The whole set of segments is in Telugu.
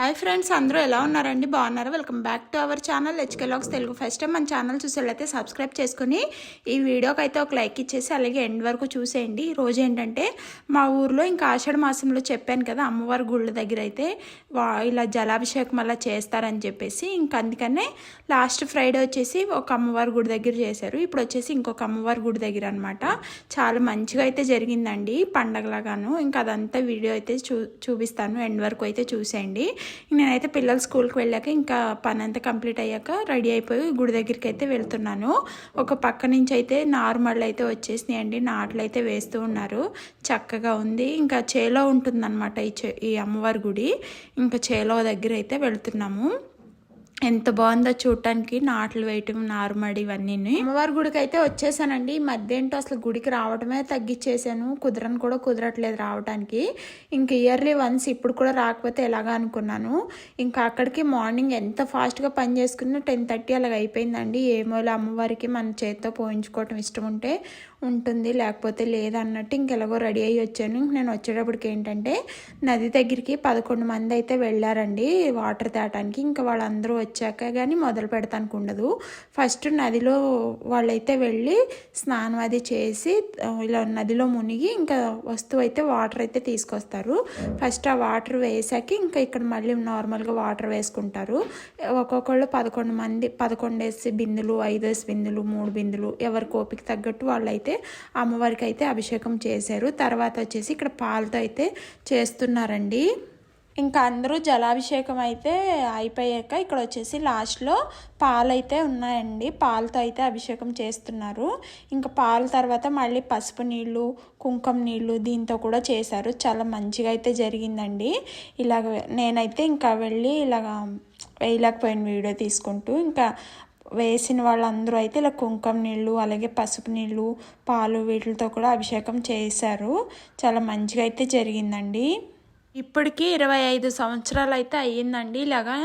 హాయ్ ఫ్రెండ్స్, అందరూ ఎలా ఉన్నారండి? బాగున్నారా? Welcome back to our channel HK vlogs Telugu. First time మన ఛానల్ చూసేళ్ళైతే సబ్స్క్రైబ్ చేసుకుని ఈ వీడియోకి అయితే ఒక లైక్ ఇచ్చేసి అలాగే ఎండ్ వరకు చూసేయండి. ఈరోజు ఏంటంటే మా ఊర్లో ఇంకా ఆషాఢ మాసంలో చెప్పాను కదా, అమ్మవారి గుళ్ళ దగ్గర అయితే ఇలా జలాభిషేకం అలా చేస్తారని చెప్పేసి ఇంకా అందుకనే లాస్ట్ ఫ్రైడే వచ్చేసి ఒక అమ్మవారి గుడి దగ్గర చేశారు. ఇప్పుడు వచ్చేసి ఇంకొక అమ్మవారి గుడి దగ్గర అనమాట. చాలా మంచిగా అయితే జరిగిందండి పండగలాగాను. ఇంకా అదంతా వీడియో అయితే చూపిస్తాను, ఎండ్ వరకు అయితే చూసేయండి. నేనైతే పిల్లలు స్కూల్కి వెళ్ళాక ఇంకా పని అంతా కంప్లీట్ అయ్యాక రెడీ అయిపోయి గుడి దగ్గరికి అయితే వెళ్తున్నాను. ఒక పక్క నుంచి అయితే నార్మల్ అయితే వచ్చేసినాయండి, నాట్లు అయితే వేస్తూ ఉన్నారు. చక్కగా ఉంది. ఇంకా చేలో ఉంటుందన్నమాట ఈ అమ్మవారి గుడి. ఇంకా చేలో దగ్గర అయితే వెళ్తున్నాము. ఎంత బాగుందో చూడటానికి, నాట్లు వేయటం, నారుమడి ఇవన్నీ. అమ్మవారి గుడికి అయితే వచ్చేసానండి. ఈ మధ్య ఏంటో అసలు గుడికి రావడమే తగ్గించేసాను, కుదరట్లేదు రావడానికి. ఇంక ఇయర్లీ వన్స్ ఇప్పుడు కూడా రాకపోతే ఎలాగా అనుకున్నాను. ఇంకా అక్కడికి మార్నింగ్ ఎంత ఫాస్ట్గా పని చేసుకున్నా 10:30 అలాగ అయిపోయిందండి. ఏమో అమ్మవారికి మన చేతితో పోయించుకోవటం ఇష్టం ఉంటే ఉంటుంది, లేకపోతే లేదన్నట్టు ఇంకెలాగో రెడీ అయ్యి వచ్చాను. నేను వచ్చేటప్పటికి ఏంటంటే నది దగ్గరికి 11 మంది అయితే వెళ్ళారండి వాటర్ తేటానికి. ఇంకా వాళ్ళందరూ వచ్చాక కానీ మొదలు పెడతానికి ఉండదు. ఫస్ట్ నదిలో వాళ్ళైతే వెళ్ళి స్నానం అది చేసి ఇలా నదిలో మునిగి ఇంకా వస్తువు అయితే వాటర్ అయితే తీసుకొస్తారు. ఫస్ట్ ఆ వాటర్ వేసాక ఇంకా ఇక్కడ మళ్ళీ నార్మల్గా వాటర్ వేసుకుంటారు. ఒక్కొక్కళ్ళు 11 మంది 11 బిందులు, 5 బిందులు, 3 బిందులు, ఎవరి కోపిక తగ్గట్టు వాళ్ళైతే అమ్మవారికి అయితే అభిషేకం చేశారు. తర్వాత వచ్చేసి ఇక్కడ పాలతో అయితే చేస్తున్నారండి. ఇంకా అందరూ జలాభిషేకం అయితే అయిపోయాక ఇక్కడ వచ్చేసి లాస్ట్లో పాలైతే ఉన్నాయండి, పాలతో అయితే అభిషేకం చేస్తున్నారు. ఇంకా పాల తర్వాత మళ్ళీ పసుపు నీళ్ళు, కుంకుమ నీళ్ళు దీంతో కూడా చేశారు. చాలా మంచిగా అయితే జరిగిందండి. ఇలాగ నేనైతే ఇంకా వెళ్ళి ఇలాగ వేయలేకపోయిన వీడియో తీసుకుంటూ, ఇంకా వేసిన వాళ్ళందరూ అయితే ఇలా కుంకుమ నీళ్ళు అలాగే పసుపు నీళ్ళు, పాలు వీటితో కూడా అభిషేకం చేశారు. చాలా మంచిగా అయితే జరిగిందండి. ఇప్పటికీ 25 సంవత్సరాలు అయితే అయ్యిందండి ఇలాగా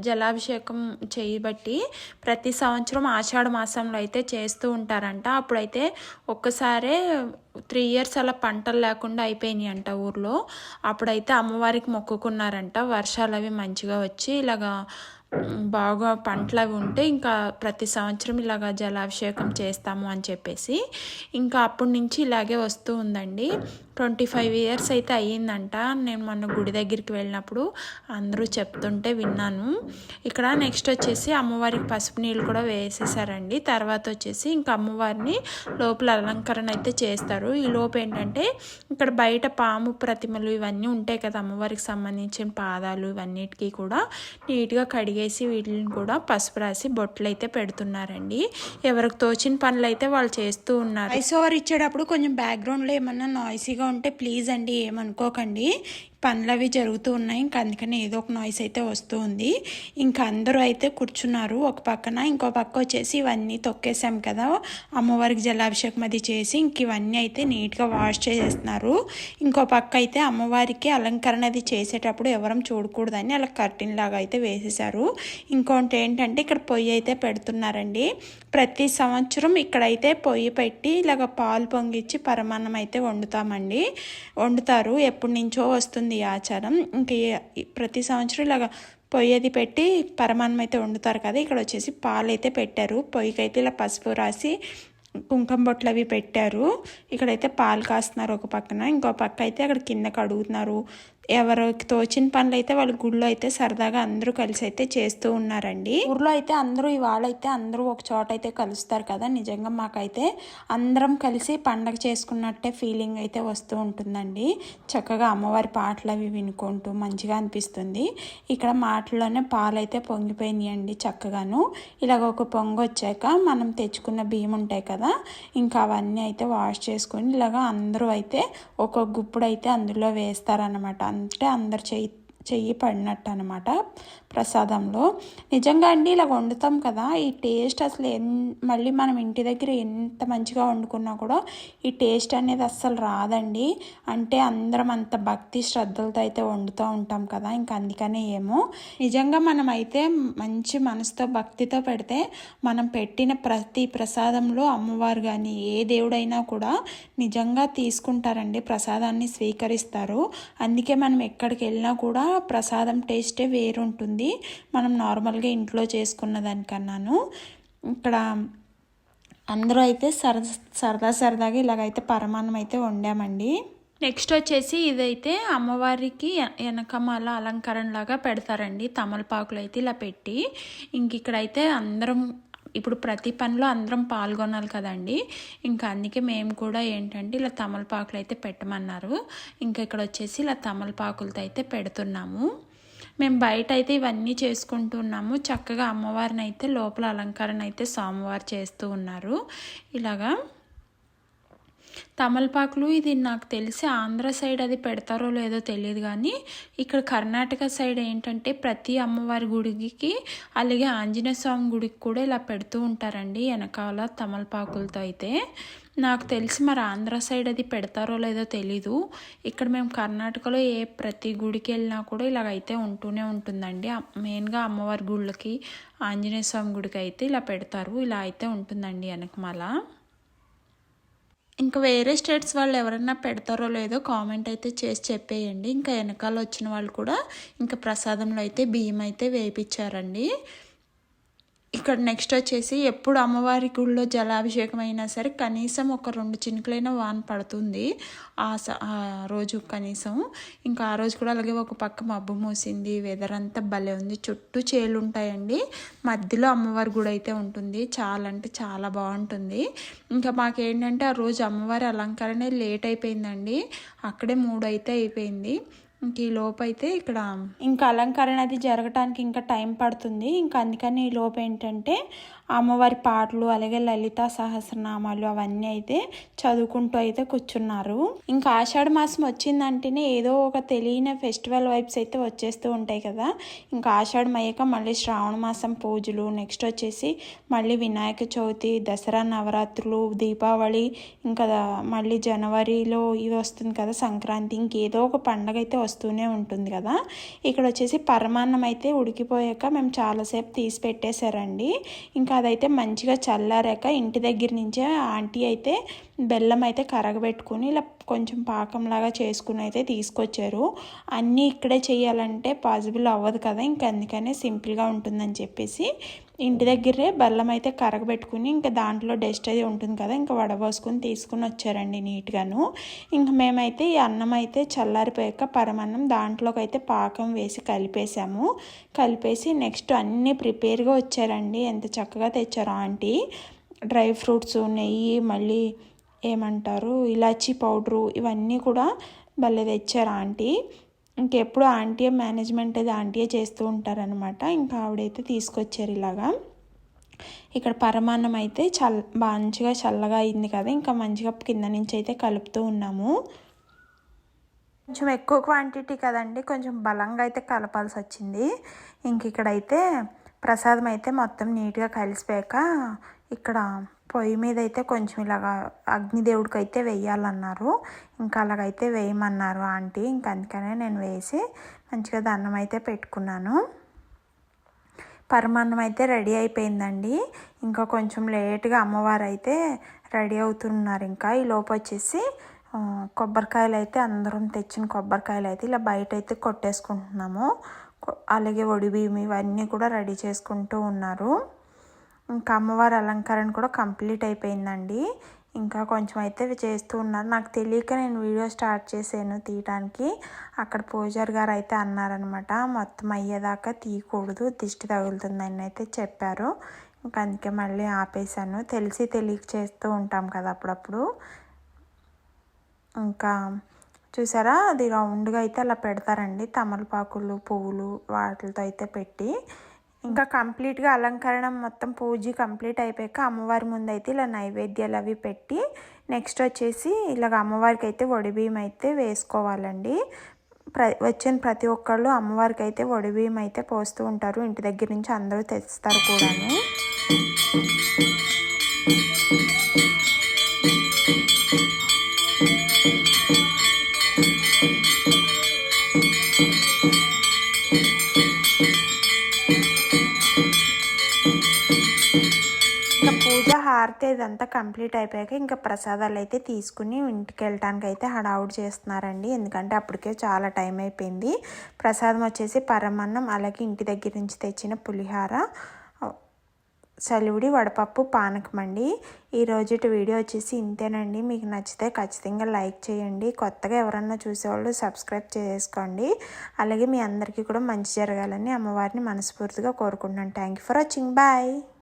జలాభిషేకం చేయబట్టి. ప్రతి సంవత్సరం ఆషాఢ మాసంలో అయితే చేస్తూ ఉంటారంట. అప్పుడైతే ఒక్కసారే 3 years అలా పంటలు లేకుండా అయిపోయినాయి అంట ఊర్లో. అప్పుడైతే అమ్మవారికి మొక్కుకున్నారంట వర్షాలు అవి మంచిగా వచ్చి ఇలాగా బాగా పంటలు అవి ఉంటే ఇంకా ప్రతి సంవత్సరం ఇలాగ జలాభిషేకం చేస్తాము అని చెప్పేసి ఇంకా అప్పటి నుంచి ఇలాగే వస్తూ ఉందండి. 25 years అయితే అయ్యిందంట. నేను మొన్న గుడి దగ్గరికి వెళ్ళినప్పుడు అందరూ చెప్తుంటే విన్నాను. ఇక్కడ నెక్స్ట్ వచ్చేసి అమ్మవారికి పసుపు నీళ్ళు కూడా వేసేసారండి. తర్వాత వచ్చేసి ఇంకా అమ్మవారిని లోపల అలంకరణ అయితే చేస్తారు. ఈ లోపు ఏంటంటే ఇక్కడ బయట పాము ప్రతిమలు ఇవన్నీ ఉంటాయి కదా, అమ్మవారికి సంబంధించిన పాదాలు ఇవన్నిటికీ కూడా నీట్గా కడిగేసి వీటిని కూడా పసుపు రాసి బొట్లు అయితే పెడుతున్నారండి. ఎవరికి తోచిన పనులు అయితే వాళ్ళు చేస్తూ ఉన్నారు. వాయిస్ ఓవర్ ఇచ్చేటప్పుడు కొంచెం బ్యాక్గ్రౌండ్లో ఏమన్నా నాయిసీగా ఉంటే ప్లీజ్ అండి ఏమనుకోకండి, పనులు అవి జరుగుతూ ఉన్నాయి. ఇంకా అందుకని ఏదో ఒక నాయిస్ అయితే వస్తూ ఉంది. ఇంకా అందరూ అయితే కూర్చున్నారు ఒక పక్కన. ఇంకో పక్క వచ్చేసి ఇవన్నీ తొక్కేసాం కదా, అమ్మవారికి జలాభిషేకం అది చేసి ఇంక ఇవన్నీ అయితే నీట్గా వాష్ చేసేస్తున్నారు. ఇంకో పక్క అయితే అమ్మవారికి అలంకరణ అది చేసేటప్పుడు ఎవరం చూడకూడదని అలా కర్టిన్ లాగా అయితే వేసేసారు. ఇంకోటి ఏంటంటే ఇక్కడ పొయ్యి అయితే పెడుతున్నారండి. ప్రతి సంవత్సరం ఇక్కడైతే పొయ్యి పెట్టి ఇలాగ పాలు పొంగిచ్చి పరమాన్నం అయితే వండుతారు. ఎప్పటి నుంచో వస్తుంది ఈ ఆచారం. ఇంక ప్రతి సంవత్సరం ఇలాగ పొయ్యి పెట్టి పరమాన్నం అయితే వండుతారు కదా. ఇక్కడ వచ్చేసి పాలు అయితే పెట్టారు. పొయ్యికైతే ఇలా పసుపు రాసి కుంకుమ బొట్లు అవి పెట్టారు. ఇక్కడైతే పాలు కాస్తున్నారు ఒక పక్కన. ఇంకో పక్క అయితే అక్కడ కింద కడుగుతున్నారు. ఎవరికి తోచిన పనులు అయితే వాళ్ళ గుళ్ళో అయితే సరదాగా అందరూ కలిసి అయితే చేస్తూ ఉన్నారండి. ఊర్లో అయితే అందరూ ఇవాళ అయితే అందరూ ఒక చోట అయితే కలుస్తారు కదా. నిజంగా మాకైతే అందరం కలిసి పండగ చేసుకున్నట్టే ఫీలింగ్ అయితే వస్తూ ఉంటుందండి. చక్కగా అమ్మవారి పాటలు అవి వినుకుంటూ మంచిగా అనిపిస్తుంది. ఇక్కడ మాటల్లోనే పాలు అయితే పొంగిపోయినాయండి చక్కగాను. ఇలాగ ఒక పొంగు వచ్చాక మనం తెచ్చుకున్న బియ్యం ఉంటాయి కదా, ఇంకా అవన్నీ అయితే వాష్ చేసుకొని ఇలాగ అందరూ అయితే ఒక గుప్పుడు అయితే అందులో వేస్తారనమాట. అంటే అందరు చెయ్యి పడినట్టు అనమాట ప్రసాదంలో. నిజంగా అండి ఇలా వండుతాం కదా, ఈ టేస్ట్ అసలు మళ్ళీ మనం ఇంటి దగ్గర ఎంత మంచిగా వండుకున్నా కూడా ఈ టేస్ట్ అనేది అస్సలు రాదండి. అంటే అందరం అంత భక్తి శ్రద్ధలతో అయితే వండుతూ ఉంటాం కదా, ఇంకా అందుకనే ఏమో. నిజంగా మనం అయితే మంచి మనసుతో భక్తితో పెడితే మనం పెట్టిన ప్రతి ప్రసాదంలో అమ్మవారు కానీ ఏ దేవుడైనా కూడా నిజంగా తీసుకుంటారండి, ప్రసాదాన్ని స్వీకరిస్తారు. అందుకే మనం ఎక్కడికి వెళ్ళినా కూడా ప్రసాదం టేస్టే వేరుంటుంది మనం నార్మల్గా ఇంట్లో చేసుకున్న దానికన్నాను. ఇక్కడ అందరూ అయితే సరదాగా ఇలాగైతే పరమాన్నం అయితే వండామండి. నెక్స్ట్ వచ్చేసి ఇదైతే అమ్మవారికి వెనకమాల అలంకరణలాగా పెడతారండి. తమలపాకులు అయితే ఇలా పెట్టి ఇక్కడైతే అందరం ఇప్పుడు ప్రతి పనిలో అందరం పాల్గొనాలి కదండి. ఇంకా అందుకే మేము కూడా ఏంటంటే ఇలా తమలపాకులు అయితే పెట్టమన్నారు. ఇంకా ఇక్కడ వచ్చేసి ఇలా తమలపాకులతో అయితే పెడుతున్నాము. మేము బయట అయితే ఇవన్నీ చేసుకుంటున్నాము. చక్కగా అమ్మవారిని అయితే లోపల అలంకరణ అయితే స్వామివారు చేస్తూ ఉన్నారు. ఇలాగా తమలపాకులు ఇది నాకు తెలిసి ఆంధ్ర సైడ్ అది పెడతారో లేదో తెలియదు, కానీ ఇక్కడ కర్ణాటక సైడ్ ఏంటంటే ప్రతి అమ్మవారి గుడికి అలాగే ఆంజనేయ స్వామి గుడికి కూడా ఇలా పెడుతూ ఉంటారండి వెనకాల తమలపాకులతో అయితే. నాకు తెలిసి మరి ఆంధ్ర సైడ్ అది పెడతారో లేదో తెలీదు. ఇక్కడ మేము కర్ణాటకలో ప్రతి గుడికి వెళ్ళినా కూడా ఇలాగైతే ఉంటూనే ఉంటుందండి. మెయిన్గా అమ్మవారి గుళ్ళకి ఆంజనేయ స్వామి గుడికి అయితే ఇలా పెడతారు. ఇలా అయితే ఉంటుందండి వెనకమాల. ఇంకా వేరే స్టేట్స్ వాళ్ళు ఎవరైనా పెడతారో లేదో కామెంట్ అయితే చేసి చెప్పేయండి. ఇంకా వెనకాల వచ్చిన వాళ్ళు కూడా ఇంకా ప్రసాదంలో అయితే బియ్యం అయితే వేయించారండి. ఇక్కడ నెక్స్ట్ వచ్చేసి ఎప్పుడు అమ్మవారి గుళ్ళో జలాభిషేకం అయినా సరే కనీసం ఒక 2 చినుకులైనా వాన పడుతుంది ఆ రోజు కనీసం. ఇంకా ఆ రోజు కూడా అలాగే ఒక పక్క మబ్బు మూసింది, వెదర్ అంతా భలే ఉంది. చుట్టూ చేలు ఉంటాయండి, మధ్యలో అమ్మవారి గుడి అయితే ఉంటుంది. చాలా అంటే చాలా బాగుంటుంది. ఇంకా మాకేంటంటే ఆ రోజు అమ్మవారి అలంకరణ లేట్ అయిపోయిందండి. అక్కడే 3 అయితే అయిపోయింది. ఇంక ఈ లోపు అయితే ఇక్కడ ఇంకా అలంకరణ అది జరగటానికి ఇంకా టైం పడుతుంది. ఇంకా అందుకని ఈ లోపు ఏంటంటే అమ్మవారి పాటలు అలాగే లలిత సహస్రనామాలు అవన్నీ అయితే చదువుకుంటూ అయితే కూర్చున్నారు. ఇంకా ఆషాఢ మాసం వచ్చిందంటేనే ఏదో ఒక తెలియని ఫెస్టివల్ వైబ్స్ అయితే వచ్చేస్తూ ఉంటాయి కదా. ఇంకా ఆషాఢం అయ్యాక మళ్ళీ శ్రావణ మాసం పూజలు, నెక్స్ట్ వచ్చేసి మళ్ళీ వినాయక చవితి, దసరా, నవరాత్రులు, దీపావళి, ఇంకా మళ్ళీ జనవరిలో ఇది వస్తుంది కదా సంక్రాంతి. ఇంకేదో ఒక పండగ అయితే వస్తూనే ఉంటుంది కదా. ఇక్కడ వచ్చేసి పరమాన్నం అయితే ఉడికిపోయాక మేము చాలాసేపు తీసి పెట్టేశారండి. ఇంకా అదైతే మంచిగా చల్లారాక ఇంటి దగ్గర నుంచే ఆంటీ అయితే బెల్లం అయితే కరగబెట్టుకుని ఇలా కొంచెం పాకంలాగా చేసుకుని అయితే తీసుకొచ్చారు. అన్నీ ఇక్కడే చేయాలంటే పాసిబుల్ అవ్వదు కదా. ఇంకా అందుకనే సింపుల్గా ఉంటుందని చెప్పేసి ఇంటి దగ్గరే బెల్లం అయితే కరగబెట్టుకుని ఇంకా దాంట్లో డస్ట్ అది ఉంటుంది కదా, ఇంకా వడబోసుకుని తీసుకుని వచ్చారండి నీట్గాను. ఇంక మేమైతే ఈ అన్నం అయితే చల్లారిపోయాక పరమాన్నం దాంట్లోకి అయితే పాకం వేసి కలిపేసి నెక్స్ట్ అన్నీ ప్రిపేర్గా వచ్చారండి. ఎంత చక్కగా తెచ్చారు ఆంటీ. డ్రై ఫ్రూట్స్, నెయ్యి, మళ్ళీ ఏమంటారు ఇలాచీ పౌడరు, ఇవన్నీ కూడా భలే తెచ్చారు ఆంటీ. ఇంకెప్పుడు ఆంటీ మేనేజ్మెంట్ అది ఆంటీయే చేస్తూ ఉంటారనమాట. ఇంకా ఆవిడైతే తీసుకొచ్చారు ఇలాగా. ఇక్కడ పరమాన్నం అయితే మంచిగా చల్లగా అయింది కదా, ఇంకా మంచిగా కింద నుంచి అయితే కలుపుతూ ఉన్నాము. కొంచెం ఎక్కువ క్వాంటిటీ కదండి, కొంచెం బలంగా అయితే కలపాల్సి వచ్చింది. ఇంక ఇక్కడైతే ప్రసాదం అయితే మొత్తం నీట్గా కలిసిపోయాక ఇక్కడ పొయ్యి మీద అయితే కొంచెం ఇలాగా అగ్నిదేవుడికి అయితే వేయాలన్నారు. ఇంకా అలాగైతే వేయమన్నారు ఆంటీ. ఇంకా అందుకనే నేను వేసి మంచిగా దండం అయితే పెట్టుకున్నాను. పరమాన్నం అయితే రెడీ అయిపోయిందండి. ఇంకా కొంచెం లేట్గా అమ్మవారు అయితే రెడీ అవుతున్నారు. ఇంకా ఈ లోపు వచ్చేసి కొబ్బరికాయలు అయితే అందరం తెచ్చిన కొబ్బరికాయలు అయితే ఇలా బయట అయితే కొట్టేసుకుంటున్నాము. అలాగే బియ్యం ఇవన్నీ కూడా రెడీ చేసుకుంటూ ఉన్నారు. ఇంకా అమ్మవారి అలంకరణ కూడా కంప్లీట్ అయిపోయిందండి. ఇంకా కొంచెం అయితే చేస్తూ ఉన్నారు. నాకు తెలియక నేను వీడియో స్టార్ట్ చేశాను తీయడానికి. అక్కడ పూజారి గారు అయితే అన్నారనమాట, మొత్తం అయ్యేదాకా తీయకూడదు, దిష్టి తగులుతుందని అయితే చెప్పారు. ఇంకా అందుకే మళ్ళీ ఆపేశాను. తెలియక చేస్తూ ఉంటాం కదా అప్పుడప్పుడు. ఇంకా చూసారా, అది రౌండ్గా అయితే అలా పెడతారండి, తమలపాకులు, పువ్వులు వాటితో అయితే పెట్టి. ఇంకా కంప్లీట్గా అలంకరణ మొత్తం పూజ కంప్లీట్ అయిపోయాక అమ్మవారి ముందు అయితే ఇలా నైవేద్యాలు అవి పెట్టి నెక్స్ట్ వచ్చేసి ఇలాగ అమ్మవారికి అయితే బియ్యం అయితే వేసుకోవాలండి. వచ్చిన ప్రతి ఒక్కళ్ళు అమ్మవారికి అయితే బియ్యం అయితే పోస్తూ ఉంటారు. ఇంటి దగ్గర నుంచి అందరూ తెస్తారు కూడాను. హారతి ఇదంతా కంప్లీట్ అయిపోయాక ఇంకా ప్రసాదాలు అయితే తీసుకుని ఇంటికి వెళ్ళటానికి అయితే హడావుడి చేస్తున్నారండి. ఎందుకంటే అప్పటికే చాలా టైం అయిపోయింది. ప్రసాదం వచ్చేసి పరమాన్నం, అలాగే ఇంటి దగ్గర నుంచి తెచ్చిన పులిహార, సలివిడి, వడపప్పు, పానకం అండి. ఈరోజు వీడియో వచ్చేసి ఇంతేనండి. మీకు నచ్చితే ఖచ్చితంగా లైక్ చేయండి. కొత్తగా ఎవరన్నా చూసేవాళ్ళు సబ్స్క్రైబ్ చేసుకోండి. అలాగే మీ అందరికీ కూడా మంచి జరగాలని అమ్మవారిని మనస్ఫూర్తిగా కోరుకుంటున్నాను. Thank you for watching. Bye.